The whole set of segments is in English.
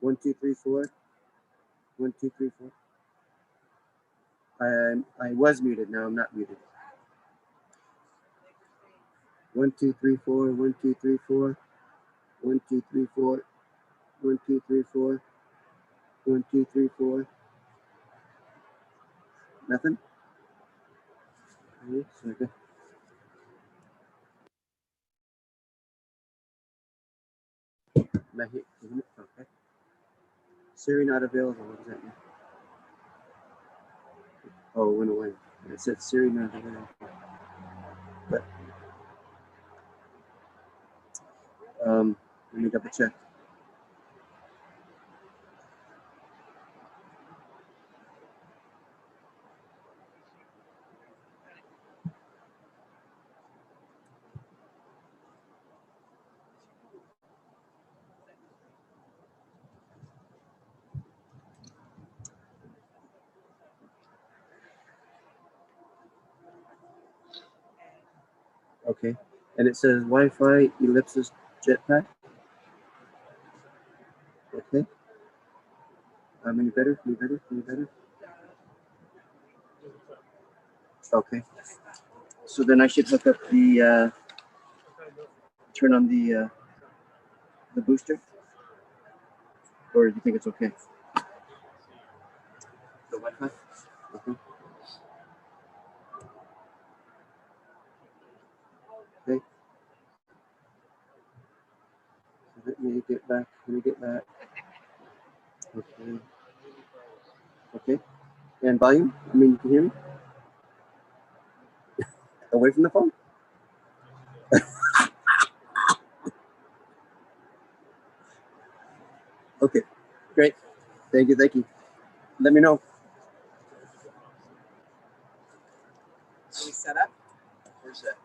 1, 2, 3, 4. 1, 2, 3, 4. I was muted. Now I'm not muted. 1, 2, 3, 4. 1, 2, 3, 4. 1, 2, 3, 4. 1, 2, 3, 4. 1, 2, 3, 4. Nothing. Okay, so okay. Okay. Siri not available. What does that mean? Oh, it went away. It said Siri not available. But let me double check. Okay. And it says Wi-Fi ellipsis jetpack. Okay. Any better? Any better? Any better? Okay. So then I should hook up the turn on the booster, or do you think it's okay? The Wi-Fi. Okay. Okay. Let me get back. Let me get back. Okay. Okay. And volume? I mean, you can hear me? Away from the phone? Okay. Great. Thank you. Thank you. Let me know. Are we set up? Where's that?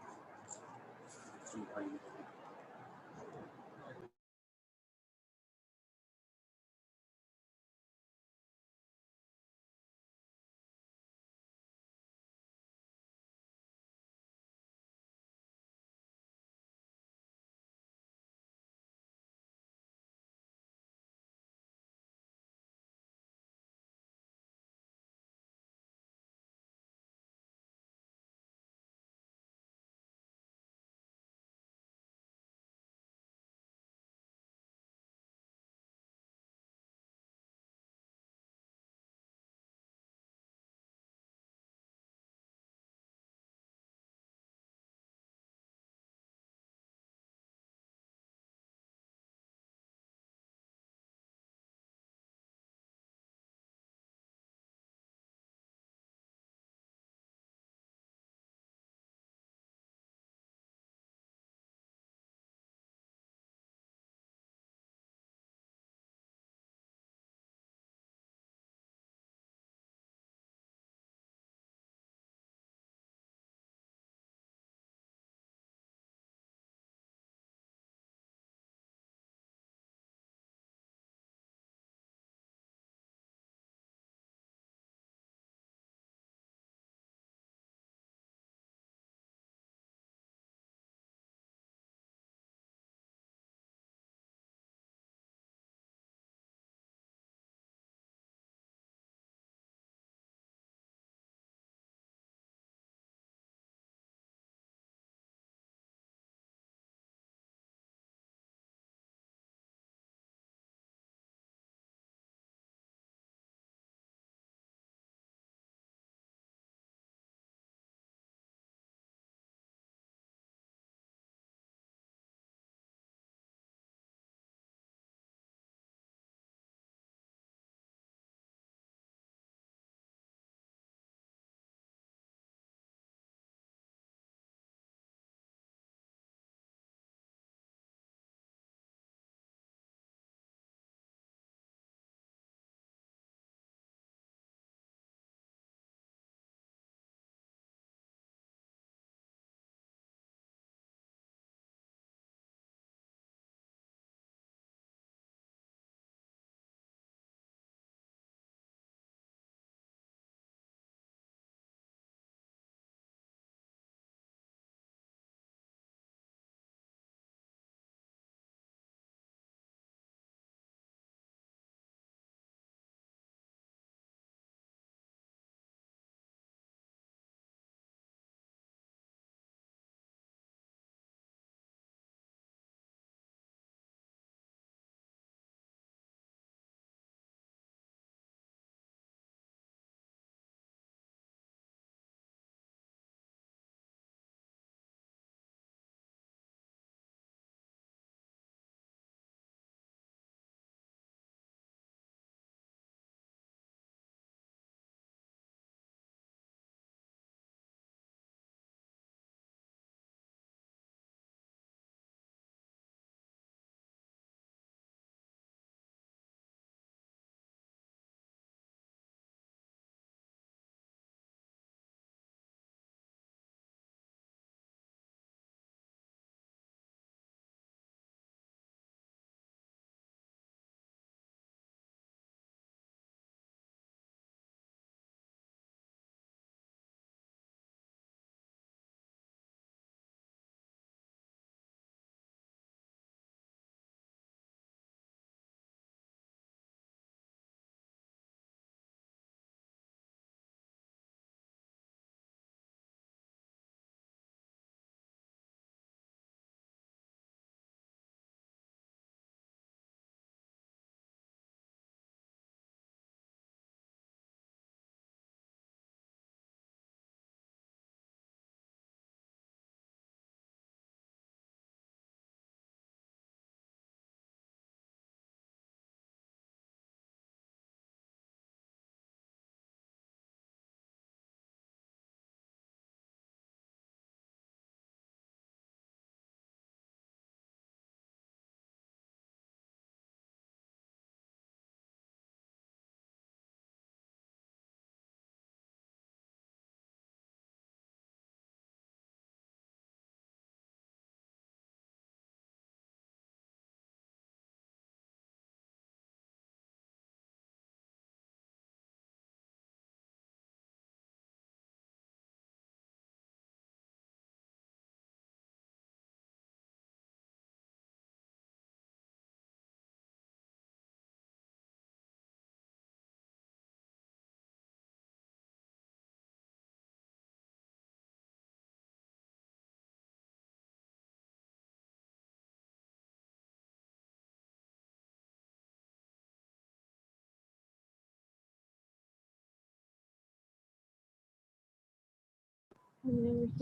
New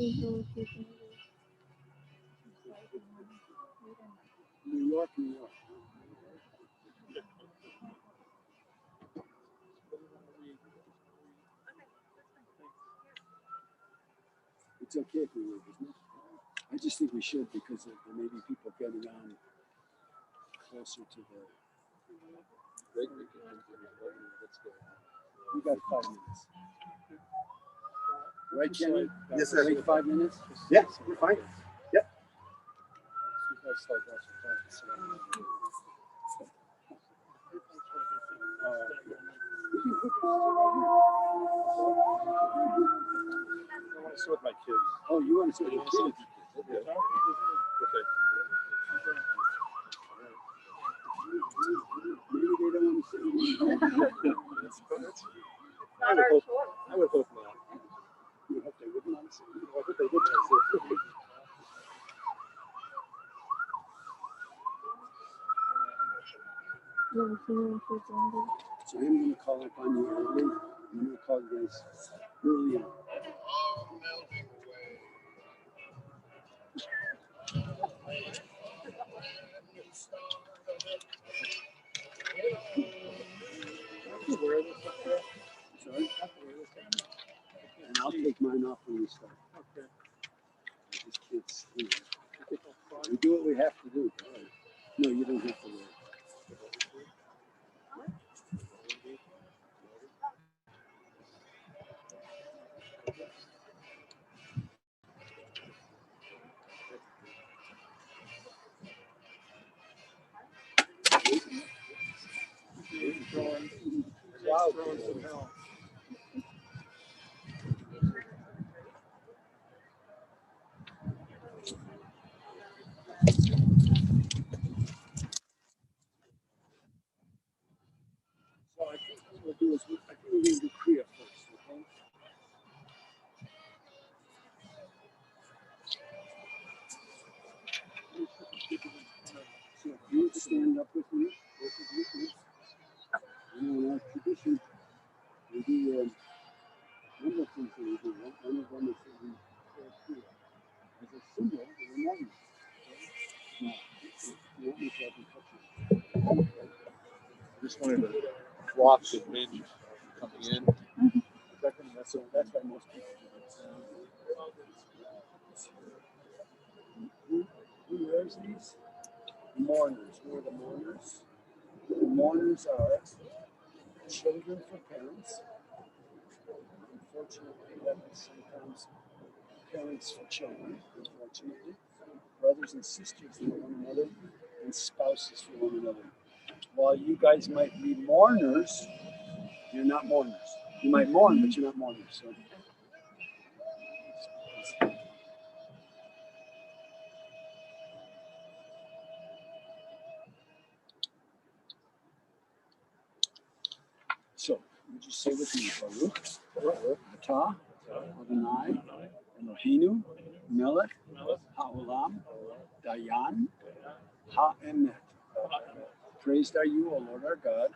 York, New York. It's okay if we leave, isn't it? I just think we should because there may be people getting on closer to the. We got 5 minutes. Right, Kenny? Yes, sir. Wait 5 minutes? Yeah, we're fine. Yep. I want to sit with my kids. Oh, you want to sit with your kids? Okay. Maybe they don't want to sit with you. I would hope not. You hope they wouldn't want to sit with you. I hope they would want to sit with me. So I'm going to call up on you early. I'm going to call you guys early on. Sorry? And I'll take mine off when we start. Okay. I just can't stand it. We do what we have to do. No, you don't have to wear it. Throwing some hell. So I think what we'll do is I think we're going to do Kriya first, okay? So if you stand up with me, both of you, please. You know, in our tradition, we do a number of things that we do. One of them is that we say Kriya as a symbol of the moment. Now, if you want me to, I can touch you. Just wanted to watch the wind coming in. So that's why most people do this. Who wears these? Mourners. Who are the mourners? The mourners are children for parents. Unfortunately, that is sometimes parents for children, unfortunately. Brothers and sisters for one another, and spouses for one another. While you guys might be mourners, you're not mourners. You might mourn, but you're not mourners. So So, would you say with me, Baruch, Atah, Adonai, Eloheinu, Melech, Haolam, Dayan, Ha'emet. Praised are you, O Lord our God,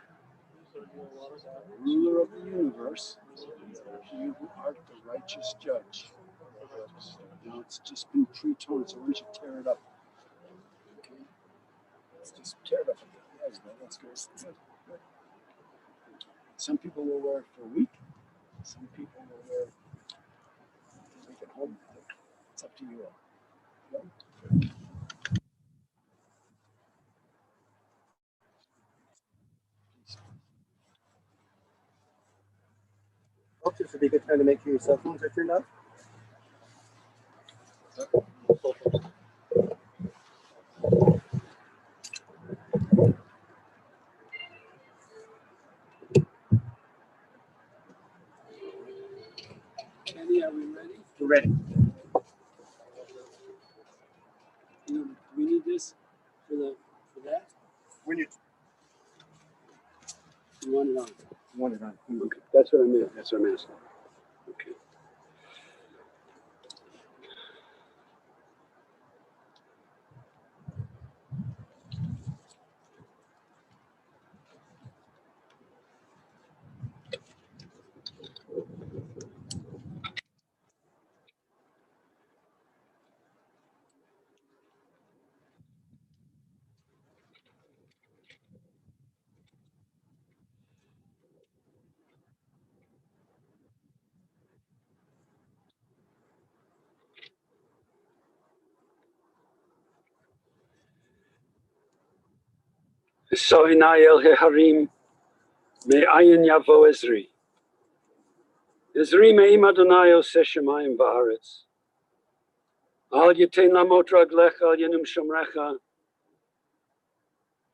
ruler of the universe, you who art the righteous judge. Now it's just been pre-toned, so why don't you tear it up? Okay? Let's just tear it up a bit. There you go, that's good. Good, good. Some people will wear it for a week. Some people will wear it to make it home. It's up to you all. Okay? Okay, this would be a good time to make sure your cell phones are turned off. Kenny, are we ready? We're ready. Do we need this for that? When you You want it on? want it on. Okay. That's what I meant. That's what I'm asking. Okay. Soinai el heharim me'ayin yavo Ezri. Ezri me'im Adonai oseh shemayim va'aretz. Al yitein lamot raglecha al yenum shomrecha.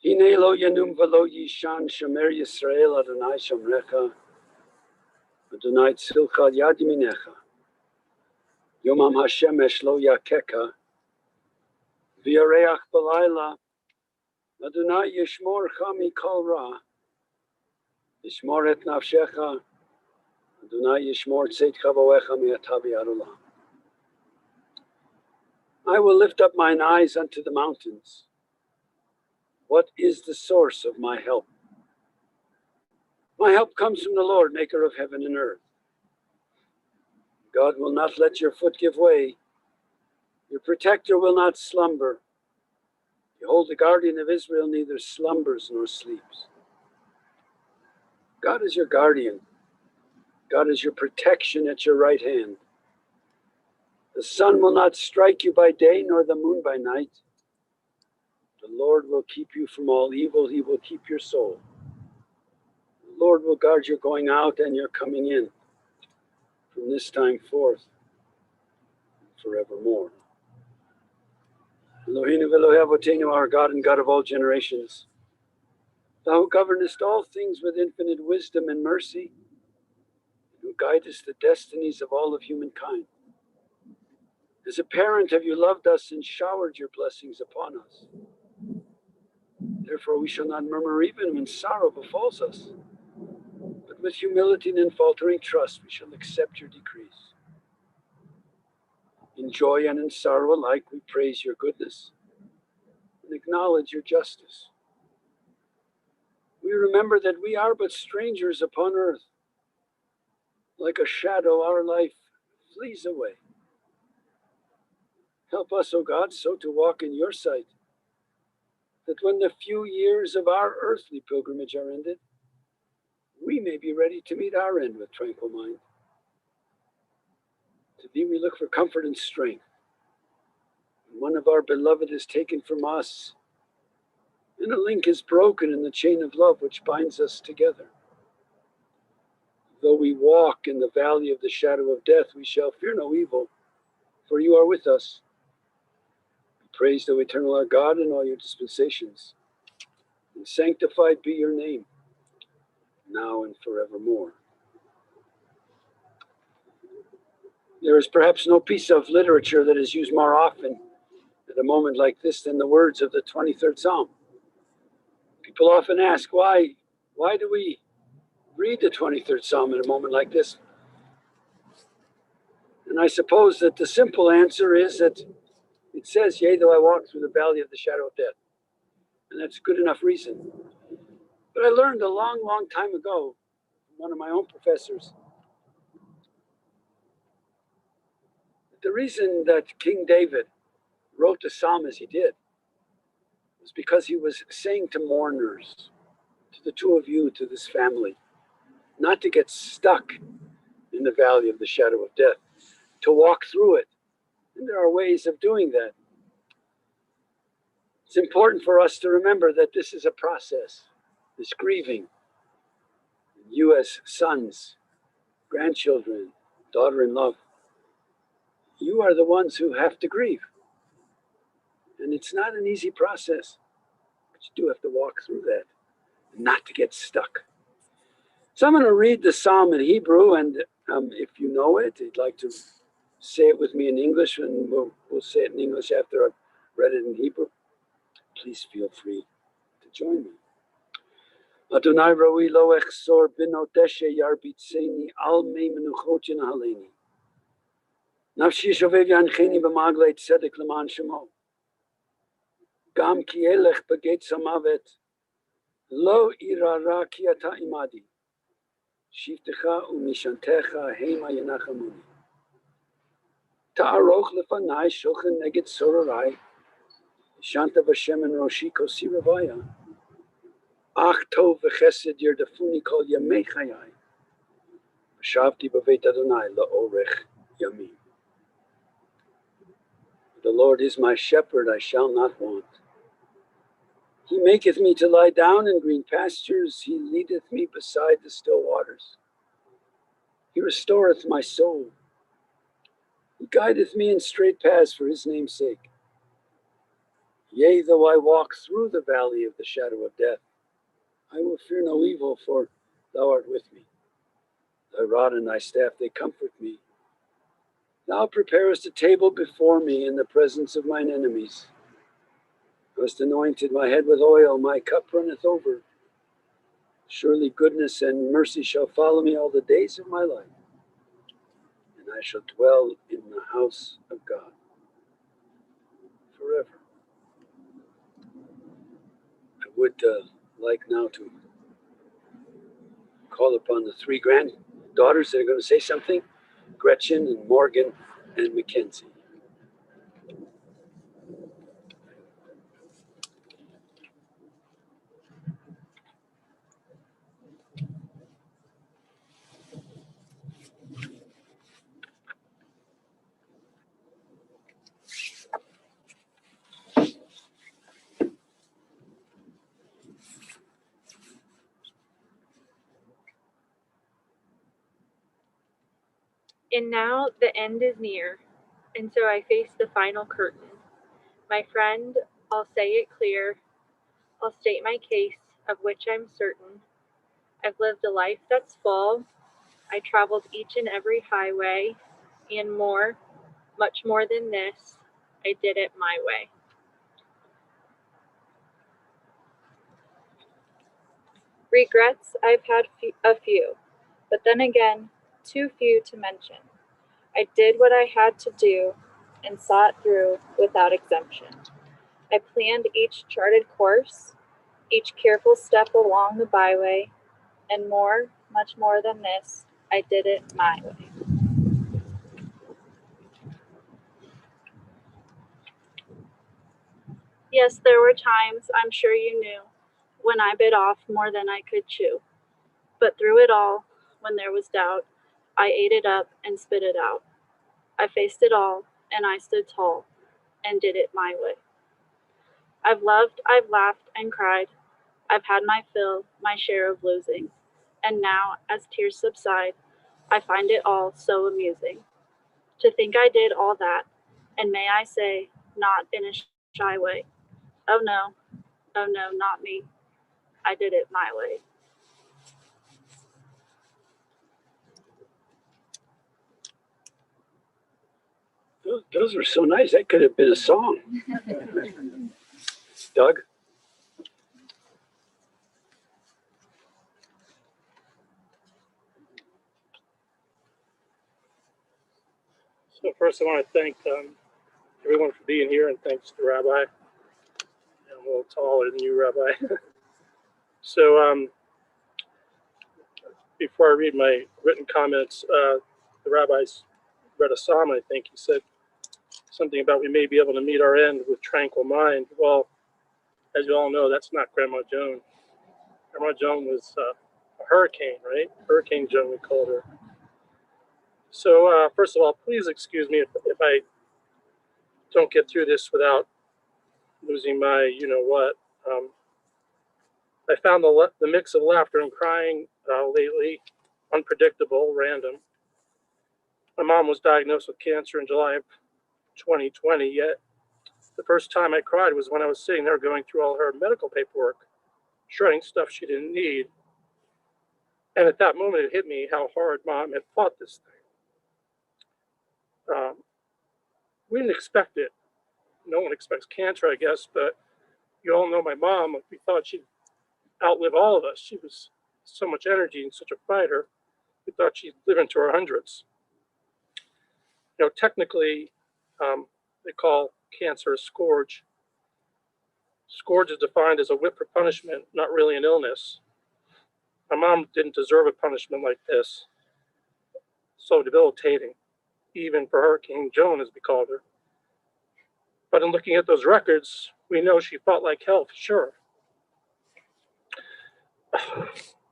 Hine lo yenum v'lo yishan shomer Yisrael Adonai shomrecha. Adonai tzilcha al yad yaminecha. Yomam hashemesh lo yakeka. V'yareach b'layla. Adonai yishmorcha mikol ra. Yishmor et nafshecha. Adonai yishmor tzedcha v'oecha mi'atav v'yarulah. I will lift up mine eyes unto the mountains. What is the source of my help? My help comes from the Lord, maker of heaven and earth. God will not let your foot give way. Your protector will not slumber. Behold, the guardian of Israel neither slumbers nor sleeps. God is your guardian. God is your protection at your right hand. The sun will not strike you by day, nor the moon by night. The Lord will keep you from all evil. He will keep your soul. The Lord will guard your going out and your coming in from this time forth and forevermore. Eloheinu v'Elohe Avoteinu, our God and God of all generations, thou who governest all things with infinite wisdom and mercy, and who guidest the destinies of all of humankind. As a parent have you loved us and showered your blessings upon us. Therefore we shall not murmur even when sorrow befalls us, but with humility and unfaltering trust we shall accept your decrees. In joy and in sorrow alike we praise your goodness and acknowledge your justice. We remember that we are but strangers upon earth. Like a shadow, our life flees away. Help us, O God, so to walk in your sight, that when the few years of our earthly pilgrimage are ended, we may be ready to meet our end with tranquil mind. To thee we look for comfort and strength. When one of our beloved is taken from us, and a link is broken in the chain of love which binds us together. Though we walk in the valley of the shadow of death, we shall fear no evil, for you are with us. Be praised, O eternal our God, in all your dispensations, and sanctified be your name, now and forevermore. There is perhaps no piece of literature that is used more often at a moment like this than the words of the 23rd Psalm. People often ask, why do we read the 23rd Psalm at a moment like this? And I suppose that the simple answer is that it says, yea, though I walk through the valley of the shadow of death. And that's good enough reason. But I learned a long, long time ago from one of my own professors that the reason that King David wrote the psalm as he did was because he was saying to mourners, to the two of you, to this family, not to get stuck in the valley of the shadow of death, to walk through it. And there are ways of doing that. It's important for us to remember that this is a process, this grieving. You as sons, grandchildren, daughter-in-law, you are the ones who have to grieve. And it's not an easy process, but you do have to walk through that, not to get stuck. So I'm going to read the psalm in Hebrew, and if you know it, you'd like to say it with me in English, and we'll say it in English after I've read it in Hebrew. Please feel free to join me. Adonai roi lo echsor bino deshe yarbitzeni al mei menuchot yinahaleni. Nafshi shovev yancheni b'maglei tzedek leman shemo. Gam ki elech beget samavet. Lo irara ki ata imadi. Shivtecha umishantecha hema yenachamuni. Ta'aroch lefanai shulchan neged sororai. Shanta v'shem en roshi kosi ravaya. Ach tov v'chesed yerdafuni kol yamei chayai. V'shavti b'veit Adonai la'orech yamim. The Lord is my shepherd, I shall not want. He maketh me to lie down in green pastures. He leadeth me beside the still waters. He restoreth my soul. He guideth me in straight paths for his name's sake. Yea, though I walk through the valley of the shadow of death, I will fear no evil, for thou art with me. Thy rod and thy staff, they comfort me. Thou preparest a table before me in the presence of mine enemies. Thou hast anointed my head with oil, my cup runneth over. Surely goodness and mercy shall follow me all the days of my life, and I shall dwell in the house of God forever. I would like now to call upon the three granddaughters that are going to say something, Gretchen and Morgan and Mackenzie. And now the end is near, and so I face the final curtain. My friend, I'll say it clear, I'll state my case, of which I'm certain. I've lived a life that's full, I traveled each and every highway, and more, much more than this, I did it my way. Regrets, I've had a few, but then again, too few to mention. I did what I had to do and saw it through without exemption. I planned each charted course, each careful step along the byway, and more, much more than this, I did it my way. Yes, there were times, I'm sure you knew, when I bit off more than I could chew. But through it all, when there was doubt, I ate it up and spit it out. I faced it all, and I stood tall, and did it my way. I've loved, I've laughed and cried. I've had my fill, my share of losing. And now, as tears subside, I find it all so amusing. To think I did all that, and may I say, not in a shy way. Oh no, not me. I did it my way. Those were so nice. That could have been a song. Doug? So first I want to thank everyone for being here, and thanks to the Rabbi. I'm a little taller than you, Rabbi. So before I read my written comments, the Rabbi's read a psalm, I think. He said something about we may be able to meet our end with tranquil mind. Well, as you all know, that's not Grandma Joan. Grandma Joan was a hurricane, right? Hurricane Joan, we called her. So first of all, please excuse me if I don't get through this without losing my you-know-what. I found the mix of laughter and crying lately unpredictable, random. My mom was diagnosed with cancer in July of 2020, yet the first time I cried was when I was sitting there going through all her medical paperwork, shredding stuff she didn't need. And at that moment, it hit me how hard Mom had fought this thing. We didn't expect it. No one expects cancer, I guess, but you all know my mom. We thought she'd outlive all of us. She was so much energy and such a fighter. We thought she'd live into her hundreds. Technically, they call cancer a scourge. Scourge is defined as a whip for punishment, not really an illness. My mom didn't deserve a punishment like this. So debilitating, even for Hurricane Joan, as we called her. But in looking at those records, we know she fought like hell, for sure.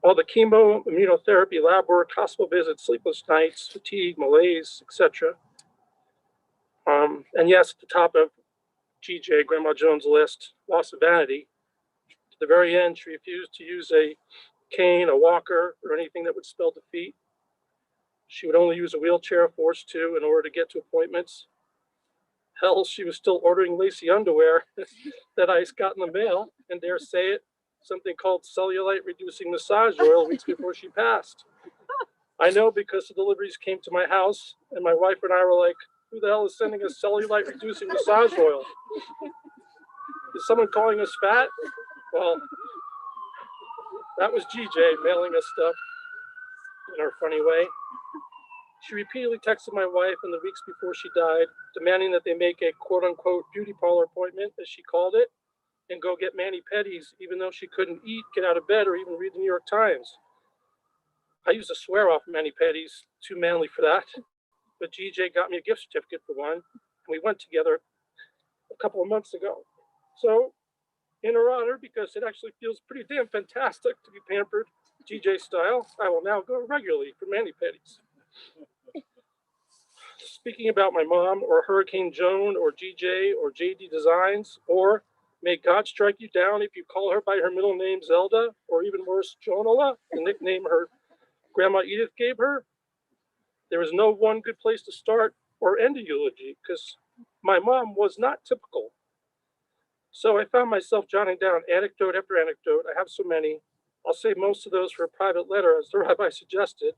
All the chemo, immunotherapy, lab work, hospital visits, sleepless nights, fatigue, malaise, etc. And yes, at the top of GJ, Grandma Joan's list, loss of vanity. the very end, she refused to use a cane, a walker, or anything that would spell defeat. She would only use a wheelchair, forced to, in order to get to appointments. Hell, she was still ordering lacy underwear that I got in the mail, and dare say it, something called cellulite reducing massage oil weeks before she passed. I know because the deliveries came to my house, and my wife and I were like, who the hell is sending us cellulite reducing massage oil? Is someone calling us fat? Well, that was GJ mailing us stuff in her funny way. She repeatedly texted my wife in the weeks before she died, demanding that they make a quote-unquote beauty parlor appointment, as she called it, and go get mani-pedis, even though she couldn't eat, get out of bed, or even read the New York Times. I used to swear off mani-pedis, too manly for that, but GJ got me a gift certificate for one, and we went together a couple of months ago. So, in her honor, because it actually feels pretty damn fantastic to be pampered GJ style, I will now go regularly for mani-pedis. Speaking about my mom, or Hurricane Joan, or GJ, or JD Designs, or may God strike you down if you call her by her middle name Zelda, or even worse, Joanola, the nickname her Grandma Edith gave her, there is no one good place to start or end a eulogy, because my mom was not typical. So I found myself jotting down anecdote after anecdote. I have so many. I'll save most of those for a private letter, as the rabbi suggested,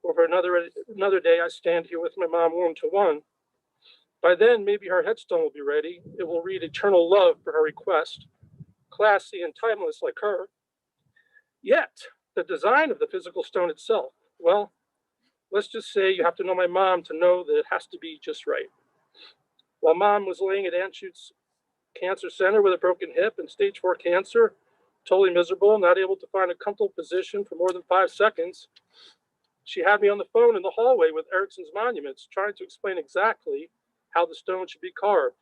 or for another day I stand here with my mom one-to-one. By then, maybe her headstone will be ready. It will read eternal love for her request, classy and timeless like her. Yet, the design of the physical stone itself, well, let's just say you have to know my mom to know that it has to be just right. While mom was laying at Anschutz Cancer Center with a broken hip and stage 4 cancer, totally miserable, not able to find a comfortable position for more than 5 seconds, she had me on the phone in the hallway with Ericsson's Monuments, trying to explain exactly how the stone should be carved.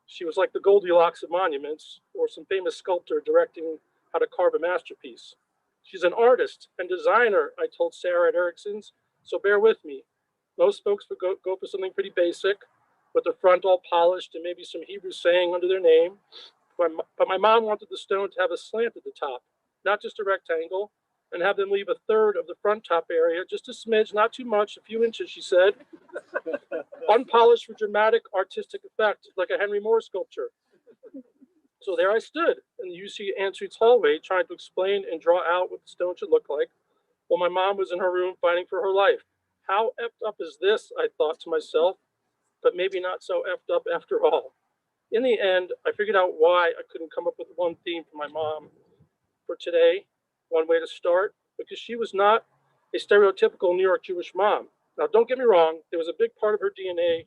She was like the Goldilocks of monuments, or some famous sculptor directing how to carve a masterpiece. She's an artist and designer, I told Sarah at Ericsson's, so bear with me. Most folks would go for something pretty basic, with the front all polished and maybe some Hebrew saying under their name. But my mom wanted the stone to have a slant at the top, not just a rectangle, and have them leave a third of the front top area, just a smidge, not too much, a few inches, she said, unpolished for dramatic artistic effect, like a Henry Moore sculpture. So there I stood in the UC Anschutz hallway, trying to explain and draw out what the stone should look like, while my mom was in her room fighting for her life. How effed up is this, I thought to myself, but maybe not so effed up after all. In the end, I figured out why I couldn't come up with one theme for my mom for today, one way to start, because she was not a stereotypical New York Jewish mom. Now, don't get me wrong, there was a big part of her DNA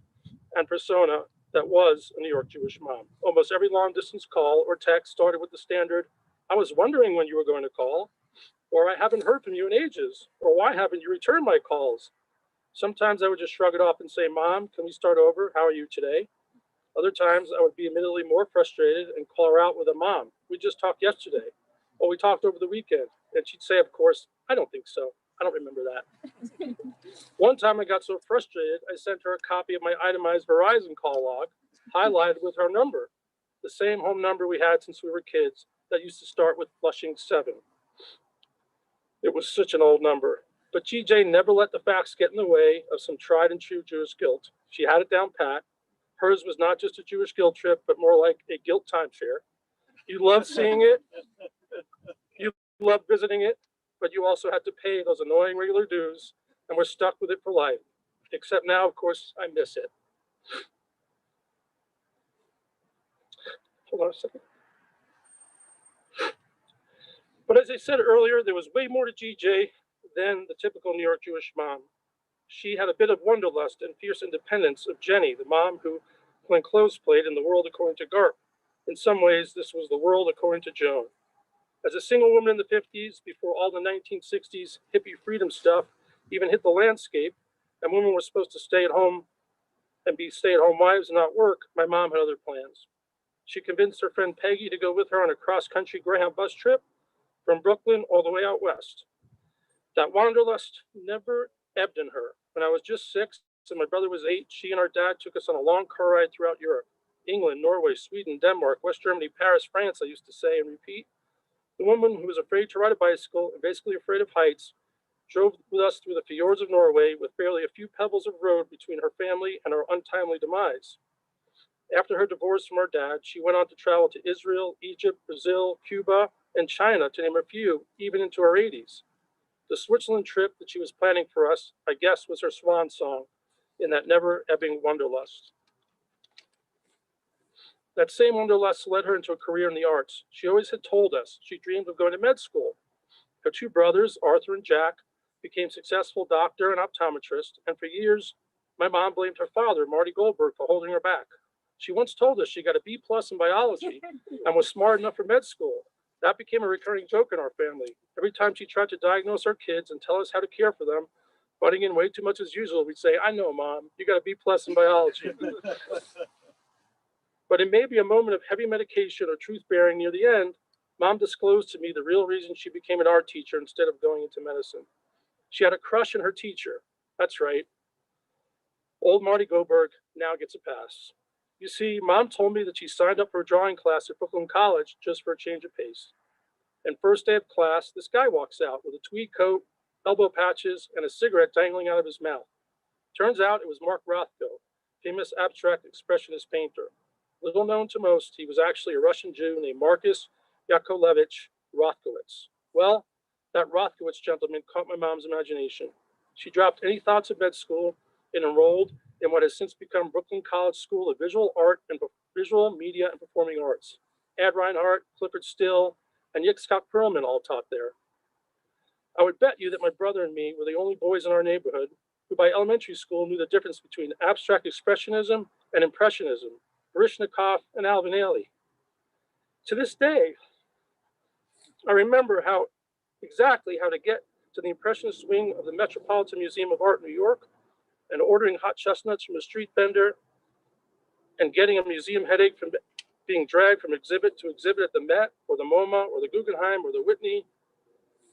and persona that was a New York Jewish mom. Almost every long distance call or text started with the standard, I was wondering when you were going to call, or I haven't heard from you in ages, or why haven't you returned my calls? Sometimes I would just shrug it off and say, Mom, can we start over? How are you today? Other times I would be admittedly more frustrated and call her out with a Mom, we just talked yesterday. Or we talked over the weekend. And she'd say, of course, I don't think so. I don't remember that. One time I got so frustrated, I sent her a copy of my itemized Verizon call log, highlighted with her number, the same home number we had since we were kids that used to start with Flushing 7. It was such an old number. But GJ never let the facts get in the way of some tried and true Jewish guilt. She had it down pat. Hers was not just a Jewish guilt trip, but more like a guilt timeshare. You loved seeing it. You loved visiting it, but you also had to pay those annoying regular dues and were stuck with it for life. Except now, of course, I miss it. Hold on a second. But as I said earlier, there was way more to GJ than the typical New York Jewish mom. She had a bit of wanderlust and fierce independence of Jenny, the mom who Glenn Close played in The World According to Garp. In some ways, this was the world according to Joan. As a single woman in the 50s, before all the 1960s hippie freedom stuff even hit the landscape, and women were supposed to stay at home and be stay-at-home wives and not work, my mom had other plans. She convinced her friend Peggy to go with her on a cross-country Greyhound bus trip from Brooklyn all the way out west. That wanderlust never ebbed in her. When I was just 6 and my brother was 8, she and our dad took us on a long car ride throughout Europe. England, Norway, Sweden, Denmark, West Germany, Paris, France, I used to say and repeat. The woman who was afraid to ride a bicycle and basically afraid of heights drove with us through the fjords of Norway with barely a few pebbles of road between her family and our untimely demise. After her divorce from her dad, she went on to travel to Israel, Egypt, Brazil, Cuba, and China, to name a few, even into her 80s. The Switzerland trip that she was planning for us, I guess, was her swan song in that never-ebbing wanderlust. That same wanderlust led her into a career in the arts. She always had told us she dreamed of going to med school. Her two brothers, Arthur and Jack, became successful doctor and optometrist, and for years, my mom blamed her father, Marty Goldberg, for holding her back. She once told us she got a B+ in biology and was smart enough for med school. That became a recurring joke in our family. Every time she tried to diagnose our kids and tell us how to care for them, butting in way too much as usual, we'd say, "I know, Mom, you got a B+ in biology." But in maybe a moment of heavy medication or truth-bearing near the end, Mom disclosed to me the real reason she became an art teacher instead of going into medicine. She had a crush on her teacher. That's right. Old Marty Goldberg now gets a pass. You see, Mom told me that she signed up for a drawing class at Brooklyn College just for a change of pace. And first day of class, this guy walks out with a tweed coat, elbow patches, and a cigarette dangling out of his mouth. Turns out it was Mark Rothko, famous abstract expressionist painter. Little known to most, he was actually a Russian Jew named Marcus Yakovlevich Rothkowitz. Well, that Rothkowitz gentleman caught my mom's imagination. She dropped any thoughts of med school and enrolled in what has since become Brooklyn College School of Visual Art and Visual Media and Performing Arts. Ad Reinhardt, Clifford Still, and Yitzhak Perlman all taught there. I would bet you that my brother and me were the only boys in our neighborhood who by elementary school knew the difference between abstract expressionism and impressionism, Baryshnikov and Alvin Ailey. To this day, I remember exactly how to get to the impressionist wing of the Metropolitan Museum of Art in New York and ordering hot chestnuts from a street vendor and getting a museum headache from being dragged from exhibit to exhibit at the Met or the MoMA or the Guggenheim or the Whitney.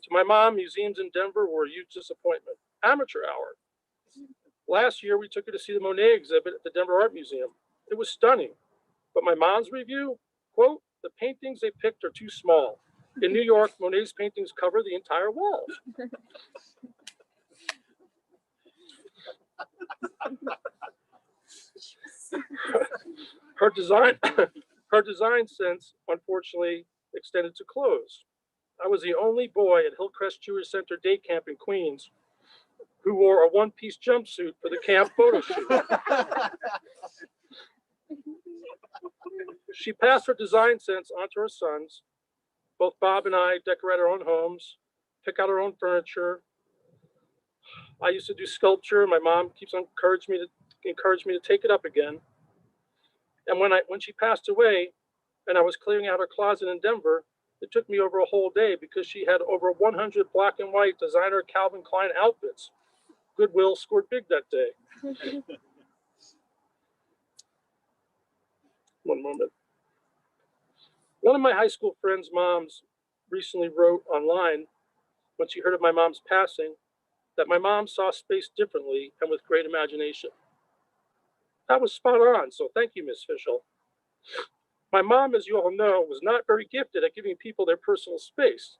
To my mom, museums in Denver were a huge disappointment. Amateur hour. Last year, we took her to see the Monet exhibit at the Denver Art Museum. It was stunning. But my mom's review, quote, "The paintings they picked are too small. In New York, Monet's paintings cover the entire wall." Her design sense, unfortunately, extended to clothes. I was the only boy at Hillcrest Jewish Center day camp in Queens who wore a one-piece jumpsuit for the camp photo shoot. She passed her design sense onto her sons. Both Bob and I decorate our own homes, pick out our own furniture. I used to do sculpture. My mom keeps on encouraging me to take it up again. And when she passed away, and I was clearing out her closet in Denver, it took me over a whole day because she had over 100 black and white designer Calvin Klein outfits. Goodwill scored big that day. One moment. One of my high school friends' moms recently wrote online when she heard of my mom's passing that my mom saw space differently and with great imagination. That was spot on, so thank you, Miss Fischel. My mom, as you all know, was not very gifted at giving people their personal space.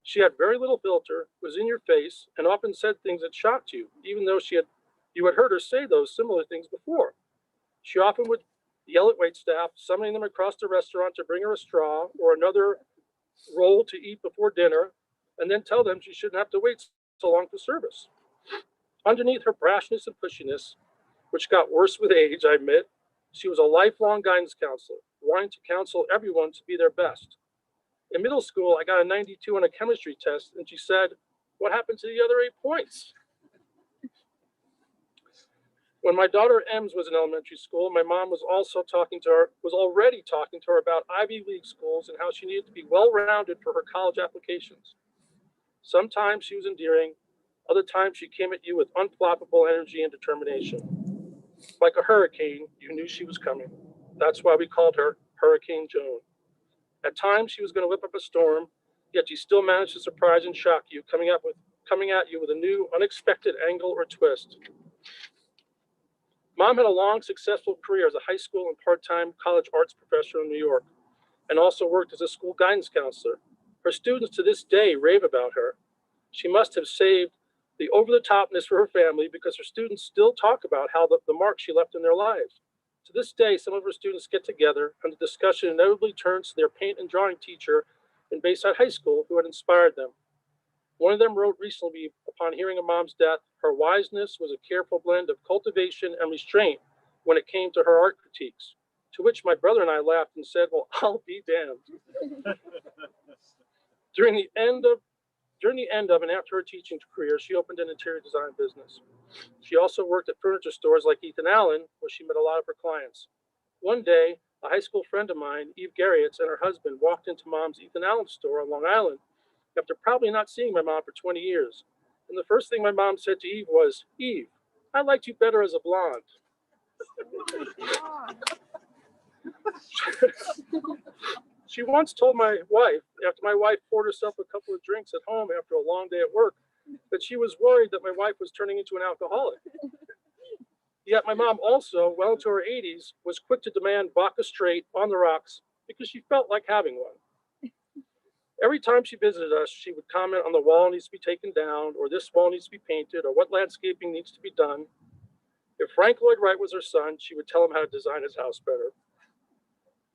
She had very little filter, was in your face, and often said things that shocked you, even though you had heard her say those similar things before. She often would yell at waitstaff, summoning them across the restaurant to bring her a straw or another roll to eat before dinner, and then tell them she shouldn't have to wait so long for service. Underneath her brashness and pushiness, which got worse with age, I admit, she was a lifelong guidance counselor, wanting to counsel everyone to be their best. In middle school, I got a 92 on a chemistry test, and she said, "What happened to the other 8 points?" When my daughter Ems was in elementary school, my mom was already talking to her about Ivy League schools and how she needed to be well-rounded for her college applications. Sometimes she was endearing, other times she came at you with unflappable energy and determination. Like a hurricane, you knew she was coming. That's why we called her Hurricane Joan. At times she was going to whip up a storm, yet she still managed to surprise and shock you, coming at you with a new, unexpected angle or twist. Mom had a long, successful career as a high school and part-time college arts professor in New York, and also worked as a school guidance counselor. Her students to this day rave about her. She must have saved the over-the-topness for her family because her students still talk about how the mark she left in their lives. To this day, some of her students get together and the discussion inevitably turns to their paint and drawing teacher in Bayside High School who had inspired them. One of them wrote recently, upon hearing of Mom's death, her wiseness was a careful blend of cultivation and restraint when it came to her art critiques. To which my brother and I laughed and said, well, I'll be damned. During the end of and after her teaching career, she opened an interior design business. She also worked at furniture stores like Ethan Allen, where she met a lot of her clients. One day, a high school friend of mine, Eve Garriotts, and her husband walked into Mom's Ethan Allen store on Long Island after probably not seeing my mom for 20 years. And the first thing my mom said to Eve was, Eve, I liked you better as a blonde. She once told my wife, after my wife poured herself a couple of drinks at home after a long day at work, that she was worried that my wife was turning into an alcoholic. Yet my mom also, well into her 80s, was quick to demand vodka straight on the rocks because she felt like having one. Every time she visited us, she would comment on the wall needs to be taken down, or this wall needs to be painted, or what landscaping needs to be done. If Frank Lloyd Wright was her son, she would tell him how to design his house better.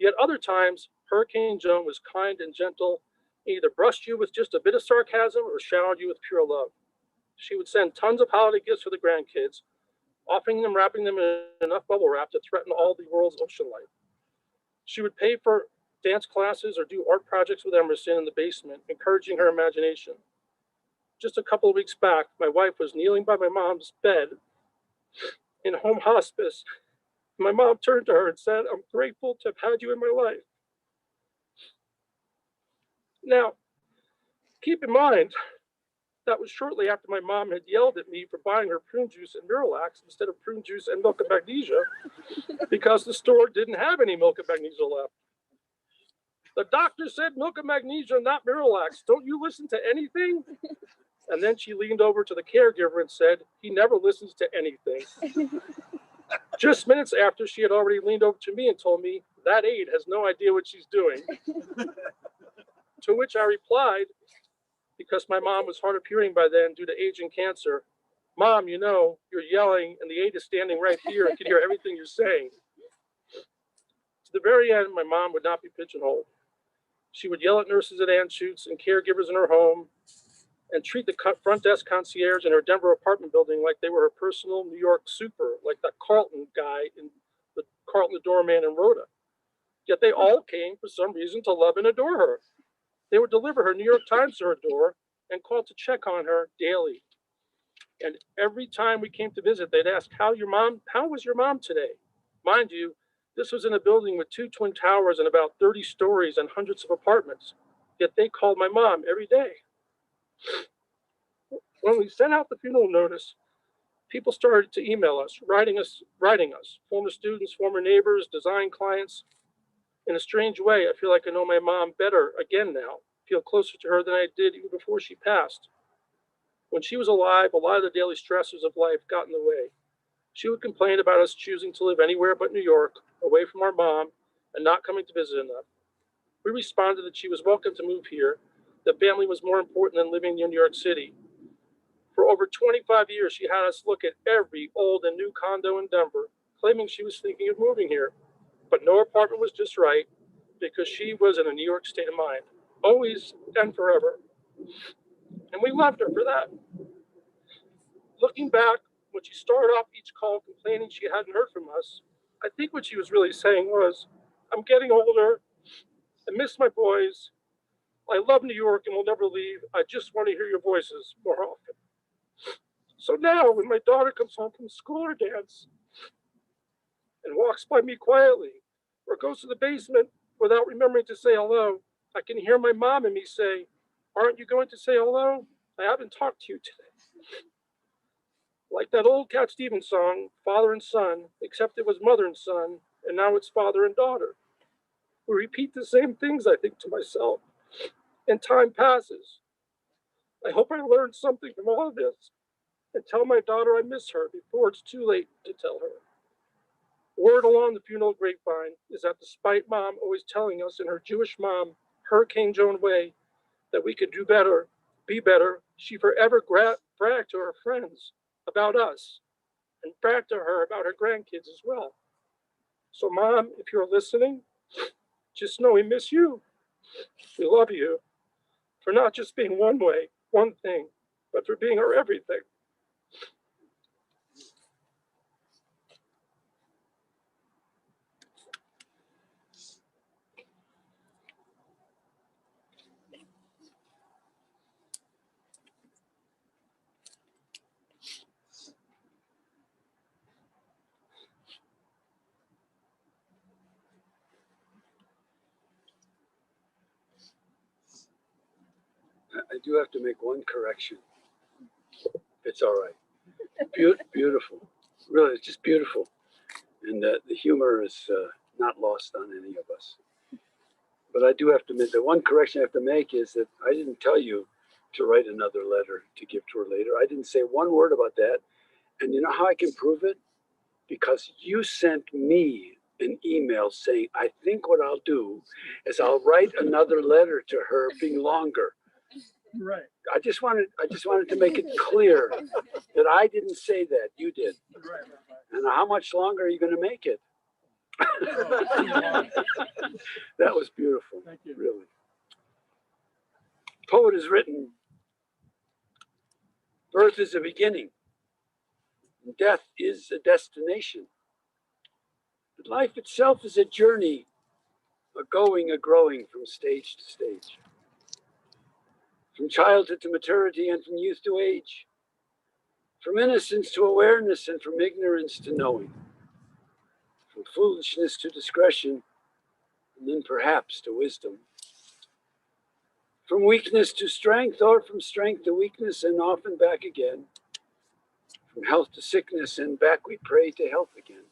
Yet other times, Hurricane Joan was kind and gentle, either brushed you with just a bit of sarcasm or showered you with pure love. She would send tons of holiday gifts for the grandkids, offering them, wrapping them in enough bubble wrap to threaten all the world's ocean life. She would pay for dance classes or do art projects with Emerson in the basement, encouraging her imagination. Just a couple of weeks back, my wife was kneeling by my mom's bed in home hospice. My mom turned to her and said, I'm grateful to have had you in my life. Now, keep in mind, that was shortly after my mom had yelled at me for buying her prune juice and Miralax instead of prune juice and milk and magnesia because the store didn't have any milk and magnesia left. The doctor said milk and magnesia, not Miralax. Don't you listen to anything? And then she leaned over to the caregiver and said, he never listens to anything. Just minutes after, she had already leaned over to me and told me, that aide has no idea what she's doing. To which I replied, because my mom was hard of hearing by then due to age and cancer, Mom, you know, you're yelling and the aide is standing right here and can hear everything you're saying. To the very end, my mom would not be pigeonholed. She would yell at nurses at Anschutz and caregivers in her home and treat the front desk concierge in her Denver apartment building like they were her personal New York super, like that Carlton guy in the Carlton the Doorman and Rhoda. Yet they all came for some reason to love and adore her. They would deliver her New York Times to her door and call to check on her daily. And every time we came to visit, they'd ask, how was your mom today? Mind you, this was in a building with 2 twin towers and about 30 stories and hundreds of apartments. Yet they called my mom every day. When we sent out the funeral notice, people started to email us, writing us, former students, former neighbors, design clients. In a strange way, I feel like I know my mom better again now, feel closer to her than I did even before she passed. When she was alive, a lot of the daily stressors of life got in the way. She would complain about us choosing to live anywhere but New York, away from our mom, and not coming to visit enough. We responded that she was welcome to move here, that family was more important than living near New York City. For over 25 years, she had us look at every old and new condo in Denver, claiming she was thinking of moving here. But no apartment was just right because she was in a New York state of mind, always and forever. And we loved her for that. Looking back, when she started off each call complaining she hadn't heard from us, I think what she was really saying was, I'm getting older, I miss my boys, I love New York and will never leave, I just want to hear your voices more often. So now, when my daughter comes home from school or dance and walks by me quietly or goes to the basement without remembering to say hello, I can hear my mom and me say, aren't you going to say hello? I haven't talked to you today. Like that old Cat Stevens song, Father and Son, except it was mother and son, and now it's father and daughter. We repeat the same things, I think, to myself, and time passes. I hope I learned something from all of this and tell my daughter I miss her before it's too late to tell her. Word along the funeral grapevine is that despite Mom always telling us in her Jewish mom, Hurricane Joan way, that we could do better, be better, she forever bragged to her friends about us and bragged to her about her grandkids as well. So Mom, if you're listening, just know we miss you. We love you for not just being one way, one thing, but for being our everything. I do have to make one correction. It's all right. Beautiful. Really, it's just beautiful. And the humor is not lost on any of us. But I do have to admit, the one correction I have to make is that I didn't tell you to write another letter to give to her later. I didn't say one word about that. And you know how I can prove it? Because you sent me an email saying, I think what I'll do is I'll write another letter to her being longer. Right. I just wanted to make it clear that I didn't say that. You did. Right. And how much longer are you going to make it? That was beautiful. Thank you. Really. Poet has written, birth is a beginning, and death is a destination. But life itself is a journey, a going, a growing from stage to stage. From childhood to maturity and from youth to age. From innocence to awareness and from ignorance to knowing. From foolishness to discretion and then perhaps to wisdom. From weakness to strength or from strength to weakness and often back again. From health to sickness and back we pray to health again.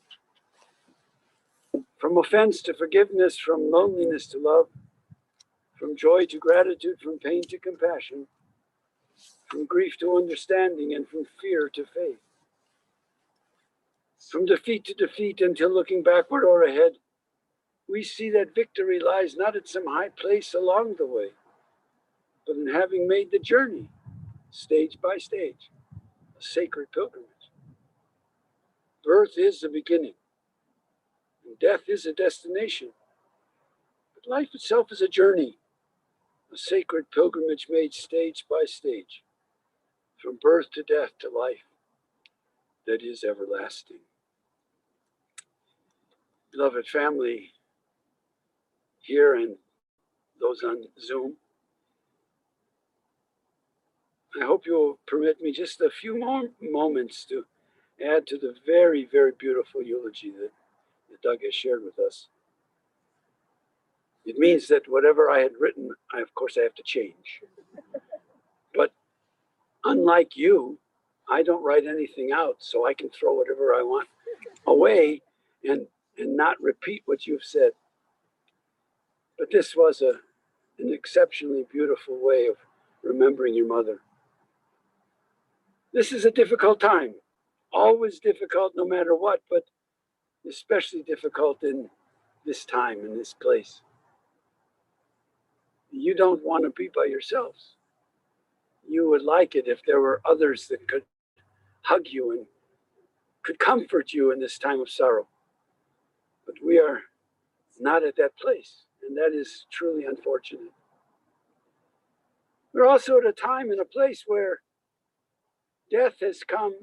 From offense to forgiveness, from loneliness to love. From joy to gratitude, from pain to compassion. From grief to understanding and from fear to faith. From defeat to defeat until looking backward or ahead, we see that victory lies not at some high place along the way, but in having made the journey, stage by stage, a sacred pilgrimage. Birth is the beginning, and death is a destination, but life itself is a journey, a sacred pilgrimage made stage by stage, from birth to death to life that is everlasting. Beloved family, here and those on Zoom, I hope you'll permit me just a few more moments to add to the very, very beautiful eulogy that Doug has shared with us. It means that whatever I had written, of course, I have to change. But unlike you, I don't write anything out, so I can throw whatever I want away and not repeat what you've said. But this was an exceptionally beautiful way of remembering your mother. This is a difficult time, always difficult no matter what, but especially difficult in this time, in this place. You don't want to be by yourselves. You would like it if there were others that could hug you and could comfort you in this time of sorrow. But we are not at that place, and that is truly unfortunate. We're also at a time and a place where death has come,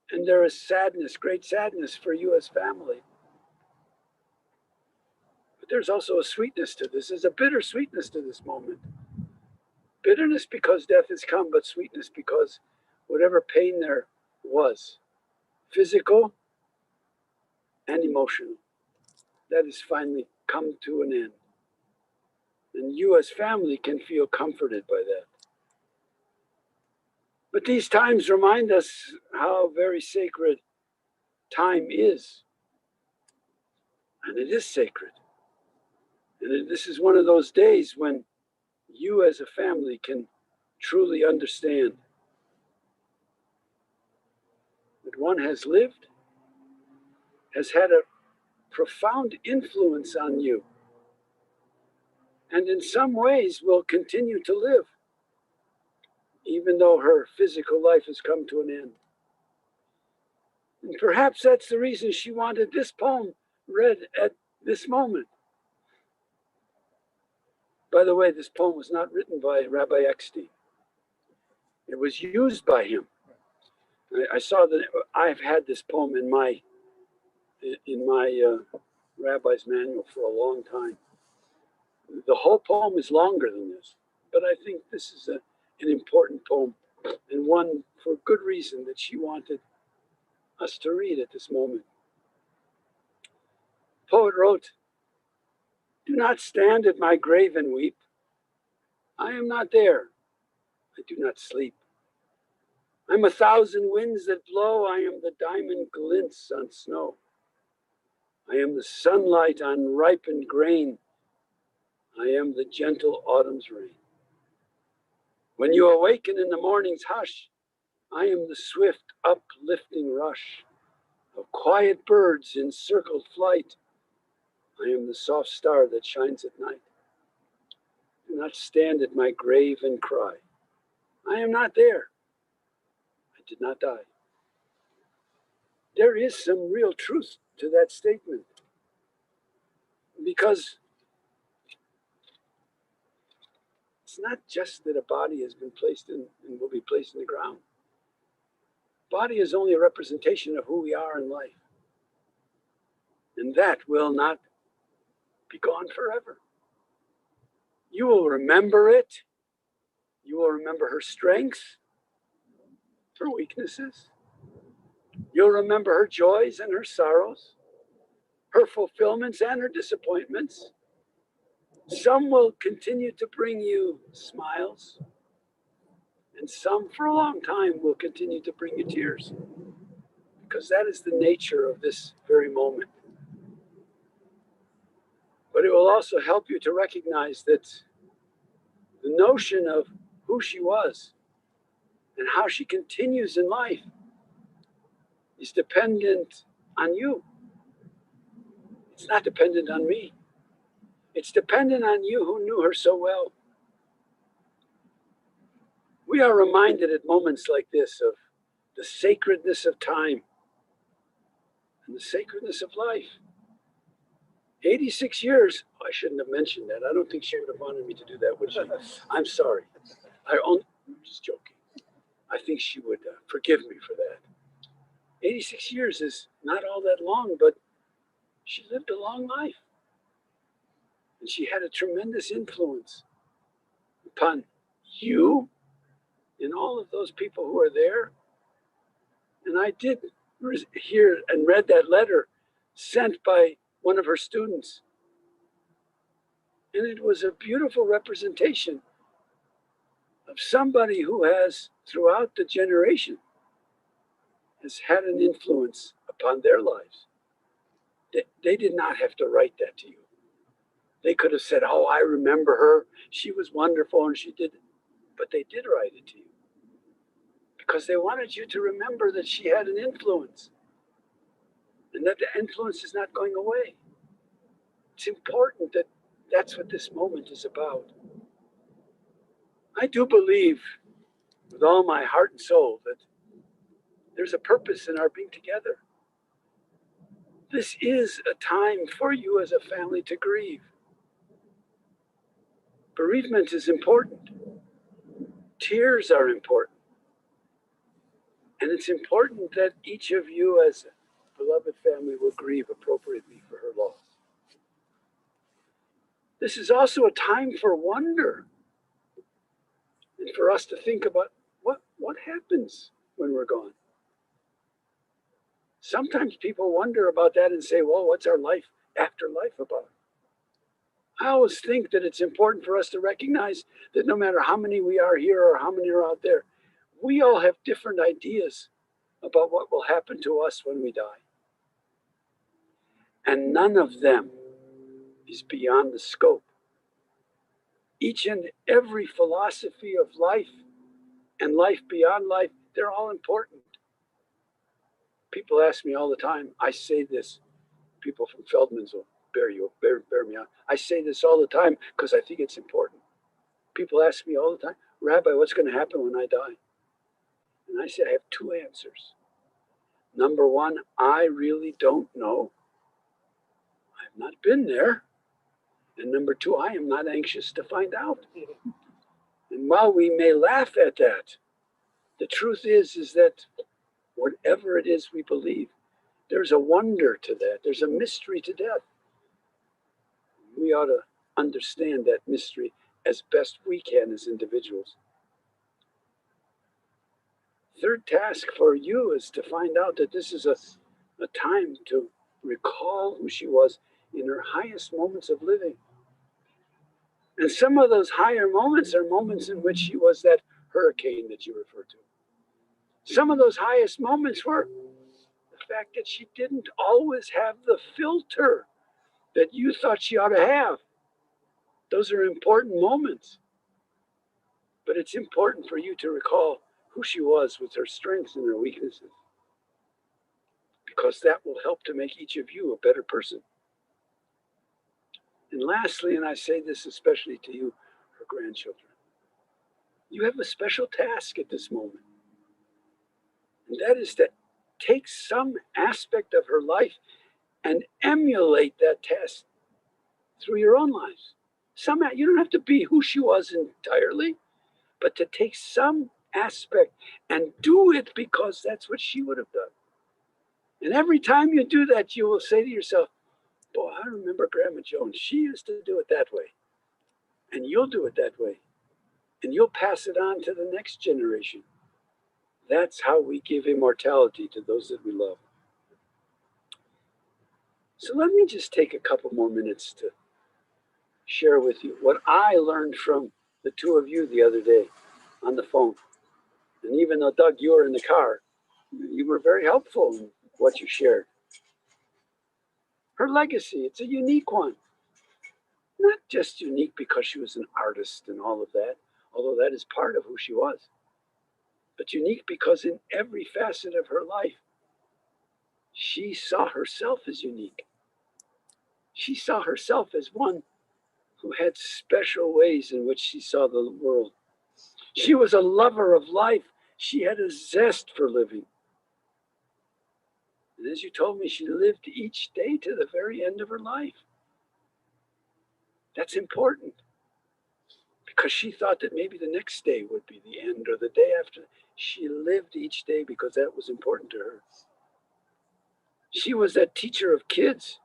and there is sadness, great sadness for you as family. But there's also a sweetness to this. There's a bitter sweetness to this moment. Bitterness because death has come, but sweetness because whatever pain there was, physical and emotional, that has finally come to an end. And you as family can feel comforted by that. But these times remind us how very sacred time is. And it is sacred. And this is one of those days when you as a family can truly understand that one has lived, has had a profound influence on you, and in some ways will continue to live, even though her physical life has come to an end. And perhaps that's the reason she wanted this poem read at this moment. By the way, this poem was not written by Rabbi Eckstein. It was used by him. I saw that I've had this poem in my rabbi's manual for a long time. The whole poem is longer than this, but I think this is an important poem, and one for good reason that she wanted us to read at this moment. The poet wrote, "Do not stand at my grave and weep. I am not there. I do not sleep. I'm 1,000 winds that blow. I am the diamond glints on snow. I am the sunlight on ripened grain. I am the gentle autumn's rain. When you awaken in the morning's hush, I am the swift uplifting rush of quiet birds in circled flight. I am the soft star that shines at night. Do not stand at my grave and cry. I am not there. I did not die." There is some real truth to that statement, because it's not just that a body has been placed in and will be placed in the ground. Body is only a representation of who we are in life. And that will not be gone forever. You will remember it. You will remember her strengths, her weaknesses. You'll remember her joys and her sorrows, her fulfillments and her disappointments. Some will continue to bring you smiles, and some for a long time will continue to bring you tears, because that is the nature of this very moment. But it will also help you to recognize that the notion of who she was and how she continues in life is dependent on you. It's not dependent on me. It's dependent on you who knew her so well. We are reminded at moments like this of the sacredness of time and the sacredness of life. 86 years. Oh, I shouldn't have mentioned that. I don't think she would have wanted me to do that, would she? I'm sorry. I'm just joking. I think she would forgive me for that. 86 years is not all that long, but she lived a long life. And she had a tremendous influence upon you and all of those people who are there. And I did hear and read that letter sent by one of her students. And it was a beautiful representation of somebody who has, throughout the generation, has had an influence upon their lives. They did not have to write that to you. They could have said, "Oh, I remember her. She was wonderful and she did." But they did write it to you because they wanted you to remember that she had an influence and that the influence is not going away. It's important that that's what this moment is about. I do believe with all my heart and soul that there's a purpose in our being together. This is a time for you as a family to grieve. Bereavement is important. Tears are important. And it's important that each of you as a beloved family will grieve appropriately for her loss. This is also a time for wonder and for us to think about what happens when we're gone. Sometimes people wonder about that and say, well, what's our life after life about? I always think that it's important for us to recognize that no matter how many we are here or how many are out there, we all have different ideas about what will happen to us when we die. And none of them is beyond the scope. Each and every philosophy of life and life beyond life, they're all important. People ask me all the time, I say this, people from Feldmansville, bear me out. I say this all the time because I think it's important. People ask me all the time, Rabbi, what's going to happen when I die? And I say, I have two answers. Number one, I really don't know. I've not been there. And number two, I am not anxious to find out. And while we may laugh at that, the truth is that whatever it is we believe, there's a wonder to that. There's a mystery to death. We ought to understand that mystery as best we can as individuals. Third task for you is to find out that this is a time to recall who she was in her highest moments of living. And some of those higher moments are moments in which she was that hurricane that you refer to. Some of those highest moments were the fact that she didn't always have the filter that you thought she ought to have. Those are important moments. But it's important for you to recall who she was with her strengths and her weaknesses, because that will help to make each of you a better person. And lastly, and I say this especially to you, her grandchildren, you have a special task at this moment. And that is to take some aspect of her life and emulate that task through your own lives. You don't have to be who she was entirely, but to take some aspect and do it because that's what she would have done. And every time you do that, you will say to yourself, boy, I remember Grandma Joan. She used to do it that way. And you'll do it that way. And you'll pass it on to the next generation. That's how we give immortality to those that we love. So let me just take a couple more minutes to share with you what I learned from the two of you the other day on the phone. And even though, Doug, you were in the car, you were very helpful in what you shared. Her legacy, it's a unique one. Not just unique because she was an artist and all of that, although that is part of who she was, but unique because in every facet of her life, she saw herself as unique. She saw herself as one who had special ways in which she saw the world. She was a lover of life. She had a zest for living. And as you told me, she lived each day to the very end of her life. That's important because she thought that maybe the next day would be the end or the day after. She lived each day because that was important to her. She was that teacher of kids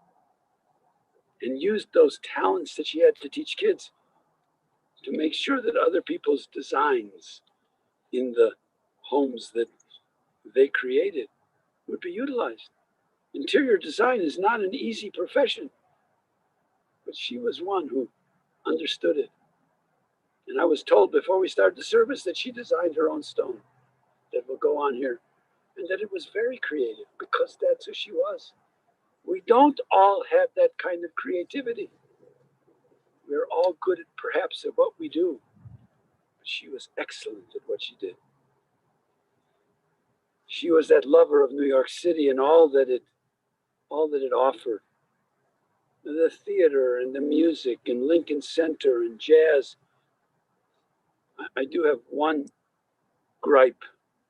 and used those talents that she had to teach kids to make sure that other people's designs in the homes that they created would be utilized. Interior design is not an easy profession, but she was one who understood it. And I was told before we started the service that she designed her own stone that will go on here, and that it was very creative because that's who she was. We don't all have that kind of creativity. We're all good at perhaps at what we do, but she was excellent at what she did. She was that lover of New York City and all that it offered. The theater and the music and Lincoln Center and jazz. I do have one gripe,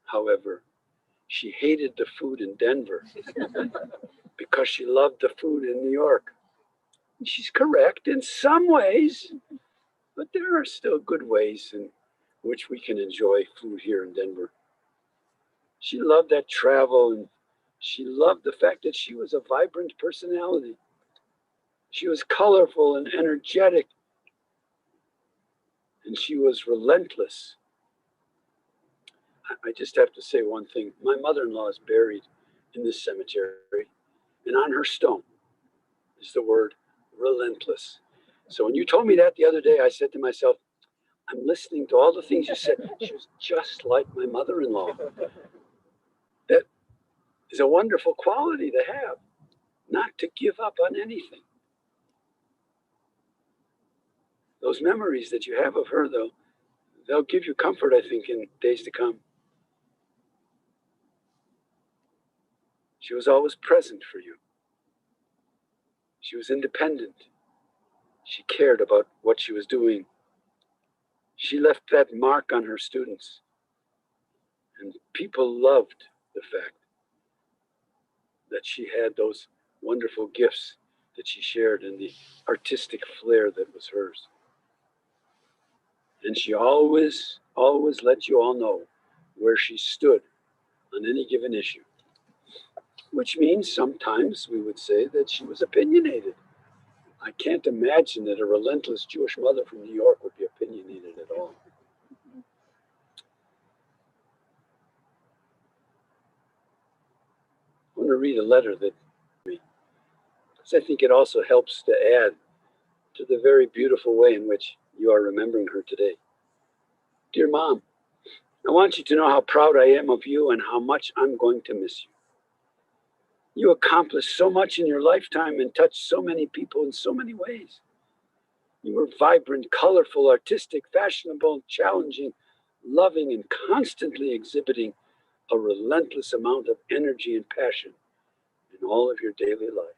however. She hated the food in Denver because she loved the food in New York. And she's correct in some ways, but there are still good ways in which we can enjoy food here in Denver. She loved that travel, and she loved the fact that she was a vibrant personality. She was colorful and energetic, and she was relentless. I just have to say one thing. My mother-in-law is buried in this cemetery, and on her stone is the word relentless. So when you told me that the other day, I said to myself, I'm listening to all the things you said. She was just like my mother-in-law. That is a wonderful quality to have, not to give up on anything. Those memories that you have of her, though, they'll give you comfort, I think, in days to come. She was always present for you. She was independent. She cared about what she was doing. She left that mark on her students. And people loved the fact that she had those wonderful gifts that she shared and the artistic flair that was hers. And she always let you all know where she stood on any given issue, which means sometimes we would say that she was opinionated. I can't imagine that a relentless Jewish mother from New York would be opinionated at all. I want to read a letter that me, because I think it also helps to add to the very beautiful way in which you are remembering her today. Dear Mom, I want you to know how proud I am of you and how much I'm going to miss you. You accomplished so much in your lifetime and touched so many people in so many ways. You were vibrant, colorful, artistic, fashionable, challenging, loving, and constantly exhibiting a relentless amount of energy and passion in all of your daily life.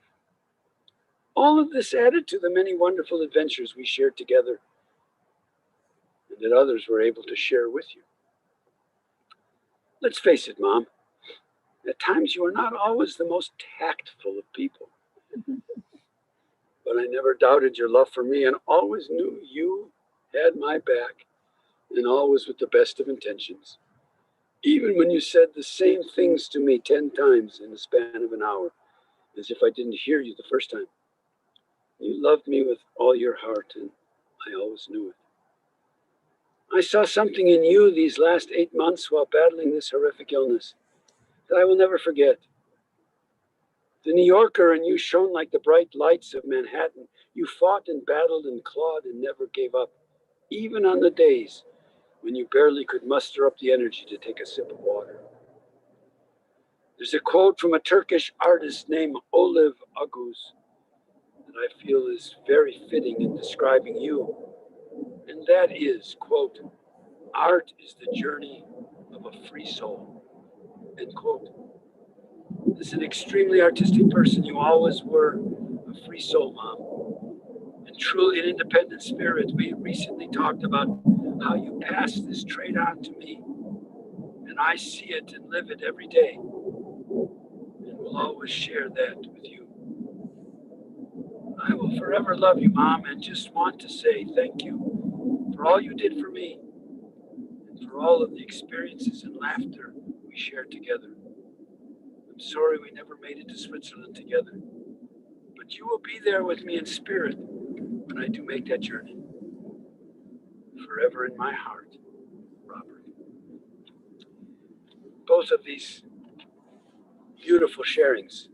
All of this added to the many wonderful adventures we shared together and that others were able to share with you. Let's face it, Mom, at times you are not always the most tactful of people. But I never doubted your love for me and always knew you had my back and always with the best of intentions. Even when you said the same things to me 10 times in the span of an hour, as if I didn't hear you the first time. You loved me with all your heart, and I always knew it. I saw something in you these last 8 months while battling this horrific illness that I will never forget. The New Yorker and you shone like the bright lights of Manhattan. You fought and battled and clawed and never gave up, even on the days when you barely could muster up the energy to take a sip of water. There's a quote from a Turkish artist named Olive Aguz that I feel is very fitting in describing you. And that is, quote, art is the journey of a free soul, end quote. As an extremely artistic person, you always were a free soul, Mom. And truly an independent spirit. We recently talked about how you pass this trait on to me. And I see it and live it every day. And will always share that with you. I will forever love you, Mom, and just want to say thank you for all you did for me and for all of the experiences and laughter we shared together. I'm sorry we never made it to Switzerland together, but you will be there with me in spirit when I do make that journey. Forever in my heart, Robert. Both of these beautiful sharings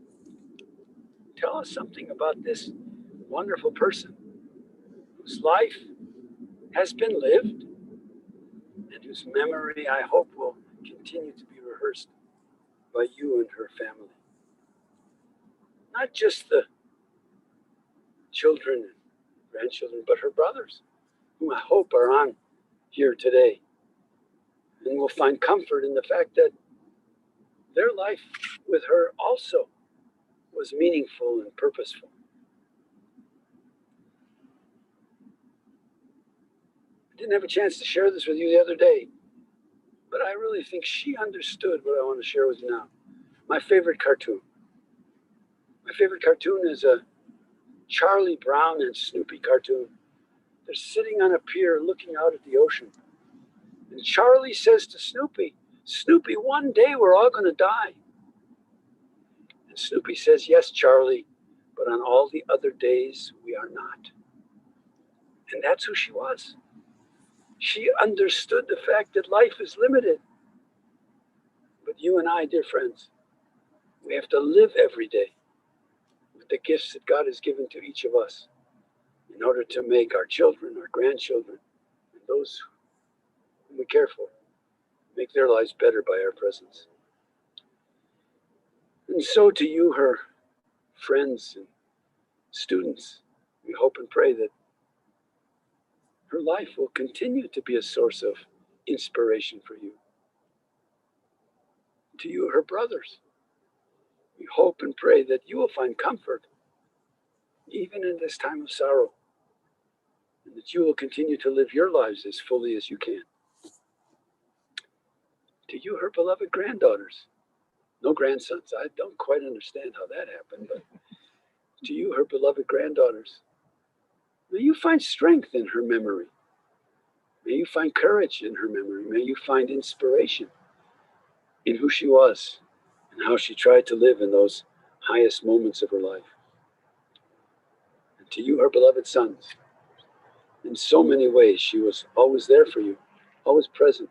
tell us something about this wonderful person whose life has been lived and whose memory I hope will continue to be rehearsed by you and her family. Not just the children and grandchildren, but her brothers, whom I hope are on here today and will find comfort in the fact that their life with her also was meaningful and purposeful. I didn't have a chance to share this with you the other day, but I really think she understood what I want to share with you now. My favorite cartoon. My favorite cartoon is a Charlie Brown and Snoopy cartoon. They're sitting on a pier looking out at the ocean. And Charlie says to Snoopy, Snoopy, one day we're all going to die. And Snoopy says, yes, Charlie, but on all the other days we are not. And that's who she was. She understood the fact that life is limited. But you and I, dear friends, we have to live every day with the gifts that God has given to each of us in order to make our children, our grandchildren, and those whom we care for, make their lives better by our presence. And so to you, her friends and students, we hope and pray that her life will continue to be a source of inspiration for you. To you, her brothers, we hope and pray that you will find comfort even in this time of sorrow, and that you will continue to live your lives as fully as you can. To you, her beloved granddaughters, no grandsons. I don't quite understand how that happened, but to you, her beloved granddaughters, may you find strength in her memory. May you find courage in her memory. May you find inspiration in who she was and how she tried to live in those highest moments of her life. And to you, her beloved sons, in so many ways, she was always there for you, always present.